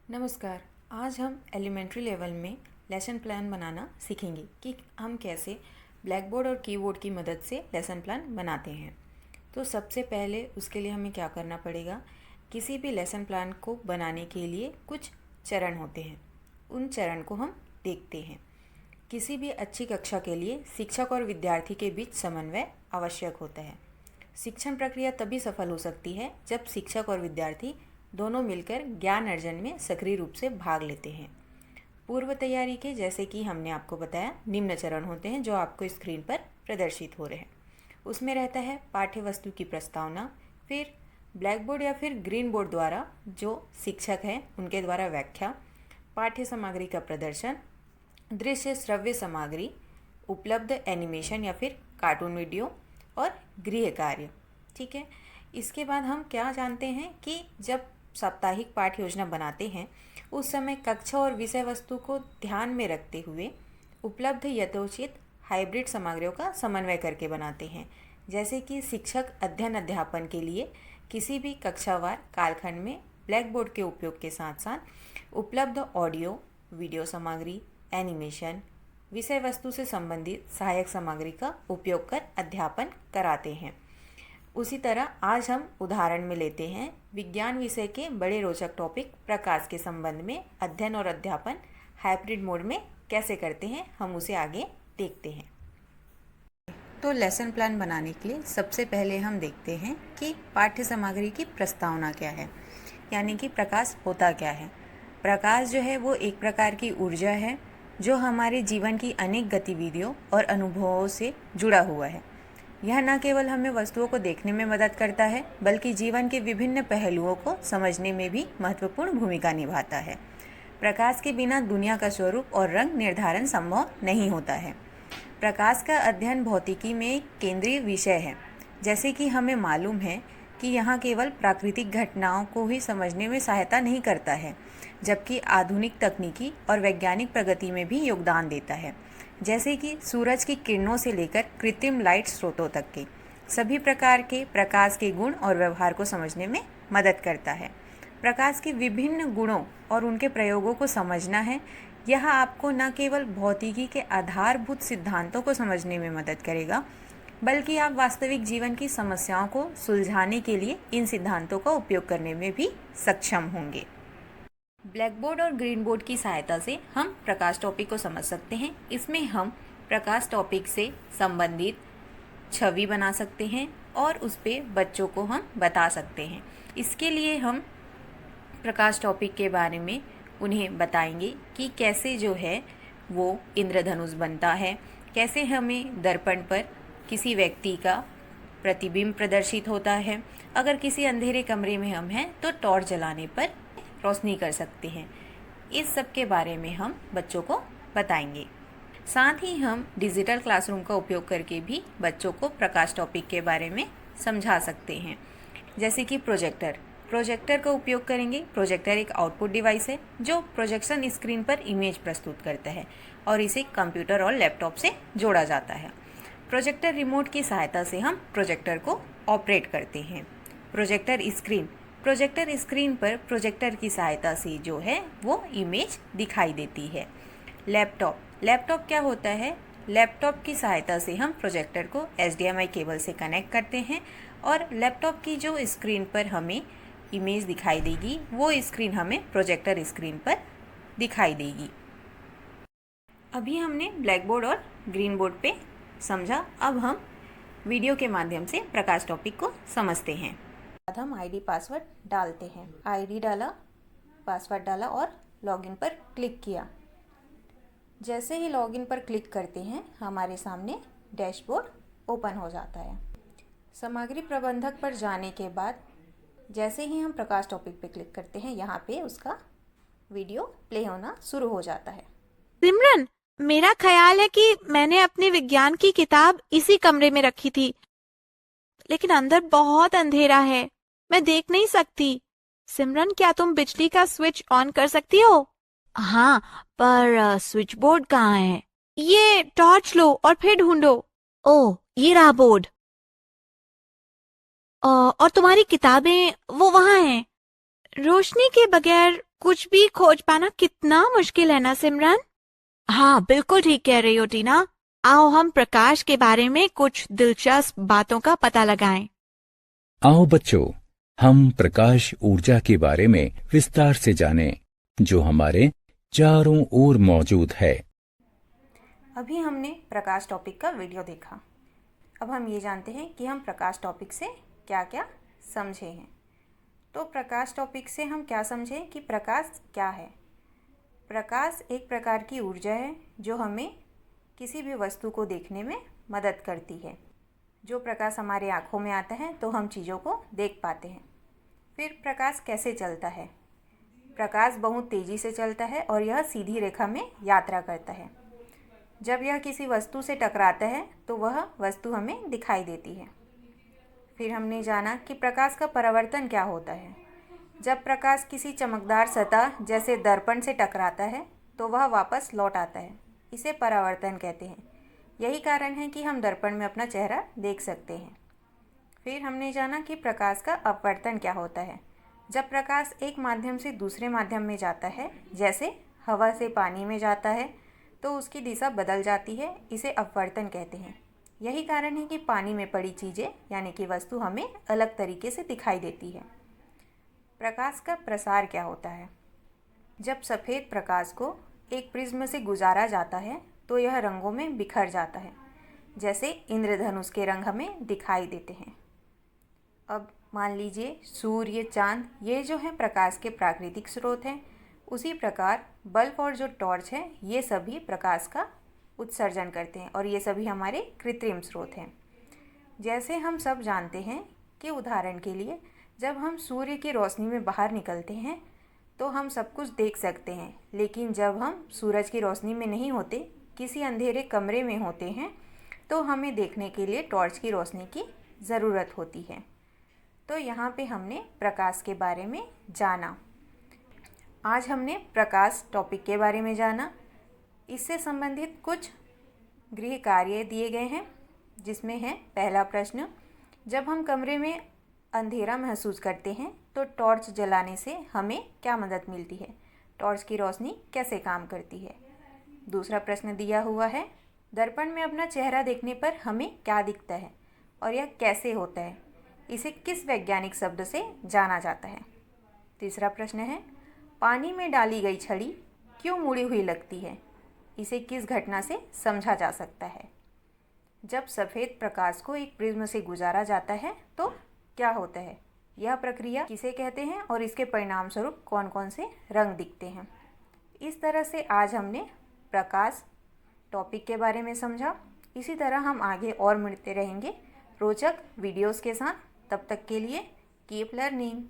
नमस्कार। आज हम एलिमेंट्री लेवल में लेसन प्लान बनाना सीखेंगे कि हम कैसे ब्लैक बोर्ड और कीबोर्ड की मदद से लेसन प्लान बनाते हैं। तो सबसे पहले उसके लिए हमें क्या करना पड़ेगा, किसी भी लेसन प्लान को बनाने के लिए कुछ चरण होते हैं, उन चरण को हम देखते हैं। किसी भी अच्छी कक्षा के लिए शिक्षक और विद्यार्थी के बीच समन्वय आवश्यक होता है। शिक्षण प्रक्रिया तभी सफल हो सकती है जब शिक्षक और विद्यार्थी दोनों मिलकर ज्ञान अर्जन में सक्रिय रूप से भाग लेते हैं। पूर्व तैयारी के जैसे कि हमने आपको बताया निम्न चरण होते हैं जो आपको स्क्रीन पर प्रदर्शित हो रहे हैं। उसमें रहता है पाठ्य वस्तु की प्रस्तावना, फिर ब्लैक बोर्ड या फिर ग्रीन बोर्ड द्वारा जो शिक्षक हैं उनके द्वारा व्याख्या, पाठ्य सामग्री का प्रदर्शन, दृश्य श्रव्य सामग्री, उपलब्ध एनिमेशन या फिर कार्टून वीडियो और गृह कार्य। ठीक है। इसके बाद हम क्या जानते हैं कि जब साप्ताहिक पाठ योजना बनाते हैं उस समय कक्षा और विषय वस्तु को ध्यान में रखते हुए उपलब्ध यथोचित हाइब्रिड सामग्रियों का समन्वय करके बनाते हैं। जैसे कि शिक्षक अध्ययन अध्यापन के लिए किसी भी कक्षावार कालखंड में ब्लैक बोर्ड के उपयोग के साथ साथ उपलब्ध ऑडियो वीडियो सामग्री, एनिमेशन, विषय वस्तु से संबंधित सहायक सामग्री का उपयोग कर अध्यापन कराते हैं। उसी तरह आज हम उदाहरण में लेते हैं विज्ञान विषय के बड़े रोचक टॉपिक प्रकाश के संबंध में अध्ययन और अध्यापन हाइब्रिड मोड में कैसे करते हैं, हम उसे आगे देखते हैं। तो लेसन प्लान बनाने के लिए सबसे पहले हम देखते हैं कि पाठ्य सामग्री की प्रस्तावना क्या है, यानी कि प्रकाश होता क्या है। प्रकाश जो है वो एक प्रकार की ऊर्जा है जो हमारे जीवन की अनेक गतिविधियों और अनुभवों से जुड़ा हुआ है। यह न केवल हमें वस्तुओं को देखने में मदद करता है बल्कि जीवन के विभिन्न पहलुओं को समझने में भी महत्वपूर्ण भूमिका निभाता है। प्रकाश के बिना दुनिया का स्वरूप और रंग निर्धारण संभव नहीं होता है। प्रकाश का अध्ययन भौतिकी में एक केंद्रीय विषय है। जैसे कि हमें मालूम है कि यहाँ केवल प्राकृतिक घटनाओं को ही समझने में सहायता नहीं करता है, जबकि आधुनिक तकनीकी और वैज्ञानिक प्रगति में भी योगदान देता है। जैसे कि सूरज की किरणों से लेकर कृत्रिम लाइट स्रोतों तक के सभी प्रकार के प्रकाश के गुण और व्यवहार को समझने में मदद करता है। प्रकाश के विभिन्न गुणों और उनके प्रयोगों को समझना है। यह आपको न केवल भौतिकी के आधारभूत सिद्धांतों को समझने में मदद करेगा बल्कि आप वास्तविक जीवन की समस्याओं को सुलझाने के लिए इन सिद्धांतों का उपयोग करने में भी सक्षम होंगे। ब्लैक बोर्ड और ग्रीन बोर्ड की सहायता से हम प्रकाश टॉपिक को समझ सकते हैं। इसमें हम प्रकाश टॉपिक से संबंधित छवि बना सकते हैं और उस पर बच्चों को हम बता सकते हैं। इसके लिए हम प्रकाश टॉपिक के बारे में उन्हें बताएंगे कि कैसे जो है वो इंद्रधनुष बनता है, कैसे हमें दर्पण पर किसी व्यक्ति का प्रतिबिंब प्रदर्शित होता है, अगर किसी अंधेरे कमरे में हम हैं तो टॉर्च जलाने पर रोशनी कर सकते हैं। इस सब के बारे में हम बच्चों को बताएंगे। साथ ही हम डिजिटल क्लासरूम का उपयोग करके भी बच्चों को प्रकाश टॉपिक के बारे में समझा सकते हैं। जैसे कि प्रोजेक्टर का उपयोग करेंगे। प्रोजेक्टर एक आउटपुट डिवाइस है जो प्रोजेक्शन स्क्रीन पर इमेज प्रस्तुत करता है और इसे कंप्यूटर और लैपटॉप से जोड़ा जाता है। प्रोजेक्टर रिमोट की सहायता से हम प्रोजेक्टर को ऑपरेट करते हैं। प्रोजेक्टर स्क्रीन पर प्रोजेक्टर की सहायता से जो है वो इमेज दिखाई देती है। लैपटॉप क्या होता है? लैपटॉप की सहायता से हम प्रोजेक्टर को HDMI केबल से कनेक्ट करते हैं और लैपटॉप की जो स्क्रीन पर हमें इमेज दिखाई देगी वो स्क्रीन हमें प्रोजेक्टर स्क्रीन पर दिखाई देगी। अभी हमने ब्लैक बोर्ड और ग्रीन बोर्ड पे समझा। अब हम वीडियो के माध्यम से प्रकाश टॉपिक को समझते हैं। बाद हम ID पासवर्ड डालते हैं। ID डाला, पासवर्ड डाला और लॉगिन पर क्लिक किया। जैसे ही लॉगिन पर क्लिक करते हैं हमारे सामने डैशबोर्ड ओपन हो जाता है। सामग्री प्रबंधक पर जाने के बाद जैसे ही हम प्रकाश टॉपिक पे क्लिक करते हैं यहाँ पे उसका वीडियो प्ले होना शुरू हो जाता है। सिमरन, मेरा ख्याल है कि मैंने अपनी विज्ञान की किताब इसी कमरे में रखी थी, लेकिन अंदर बहुत अंधेरा है, मैं देख नहीं सकती। सिमरन, क्या तुम बिजली का स्विच ऑन कर सकती हो? हाँ, पर स्विच बोर्ड कहाँ है? ये टॉर्च लो और फिर ढूंढो। ओह, ये रहा बोर्ड। और तुम्हारी किताबें वो वहाँ हैं। रोशनी के बगैर कुछ भी खोज पाना कितना मुश्किल है ना सिमरन। हाँ, बिल्कुल ठीक कह रही हो टीना। आओ हम प्रकाश के बारे में कुछ दिलचस्प बातों का पता लगाएं। आओ बच्चों, हम प्रकाश ऊर्जा के बारे में विस्तार से जानें, जो हमारे चारों ओर मौजूद है। अभी हमने प्रकाश टॉपिक का वीडियो देखा। अब हम ये जानते हैं कि हम प्रकाश टॉपिक से क्या क्या समझे हैं। तो प्रकाश टॉपिक से हम क्या समझे कि प्रकाश क्या है। प्रकाश एक प्रकार की ऊर्जा है जो हमें किसी भी वस्तु को देखने में मदद करती है। जो प्रकाश हमारे आँखों में आता है तो हम चीज़ों को देख पाते हैं। फिर प्रकाश कैसे चलता है। प्रकाश बहुत तेज़ी से चलता है और यह सीधी रेखा में यात्रा करता है। जब यह किसी वस्तु से टकराता है तो वह वस्तु हमें दिखाई देती है। फिर हमने जाना कि प्रकाश का परावर्तन क्या होता है। जब प्रकाश किसी चमकदार सतह जैसे दर्पण से टकराता है तो वह वापस लौट आता है। इसे परावर्तन कहते हैं। यही कारण है कि हम दर्पण में अपना चेहरा देख सकते हैं। फिर हमने जाना कि प्रकाश का अपवर्तन क्या होता है। जब प्रकाश एक माध्यम से दूसरे माध्यम में जाता है, जैसे हवा से पानी में जाता है, तो उसकी दिशा बदल जाती है। इसे अपवर्तन कहते हैं। यही कारण है कि पानी में पड़ी चीज़ें यानी कि वस्तु हमें अलग तरीके से दिखाई देती है। प्रकाश का प्रसार क्या होता है। जब सफ़ेद प्रकाश को एक प्रिज्म से गुजारा जाता है तो यह रंगों में बिखर जाता है, जैसे इंद्रधनुष के रंग हमें दिखाई देते हैं। अब मान लीजिए सूर्य, चांद, ये जो है प्रकाश के प्राकृतिक स्रोत हैं। उसी प्रकार बल्ब और जो टॉर्च है ये सभी प्रकाश का उत्सर्जन करते हैं और ये सभी हमारे कृत्रिम स्रोत हैं। जैसे हम सब जानते हैं कि उदाहरण के लिए जब हम सूर्य की रोशनी में बाहर निकलते हैं तो हम सब कुछ देख सकते हैं, लेकिन जब हम सूरज की रोशनी में नहीं होते, किसी अंधेरे कमरे में होते हैं, तो हमें देखने के लिए टॉर्च की रोशनी की ज़रूरत होती है। तो यहाँ पे हमने प्रकाश के बारे में जाना। आज हमने प्रकाश टॉपिक के बारे में जाना। इससे संबंधित कुछ गृह कार्य दिए गए हैं, जिसमें है पहला प्रश्न, जब हम कमरे में अंधेरा महसूस करते हैं तो टॉर्च जलाने से हमें क्या मदद मिलती है। टॉर्च की रोशनी कैसे काम करती है। दूसरा प्रश्न दिया हुआ है, दर्पण में अपना चेहरा देखने पर हमें क्या दिखता है और यह कैसे होता है। इसे किस वैज्ञानिक शब्द से जाना जाता है। तीसरा प्रश्न है, पानी में डाली गई छड़ी क्यों मुड़ी हुई लगती है। इसे किस घटना से समझा जा सकता है। जब सफ़ेद प्रकाश को एक प्रिज्म से गुजारा जाता है तो क्या होता है, यह प्रक्रिया किसे कहते हैं और इसके परिणाम स्वरूप कौन कौन से रंग दिखते हैं। इस तरह से आज हमने प्रकाश टॉपिक के बारे में समझा। इसी तरह हम आगे और मिलते रहेंगे रोचक वीडियोस के साथ। तब तक के लिए कीप लर्निंग।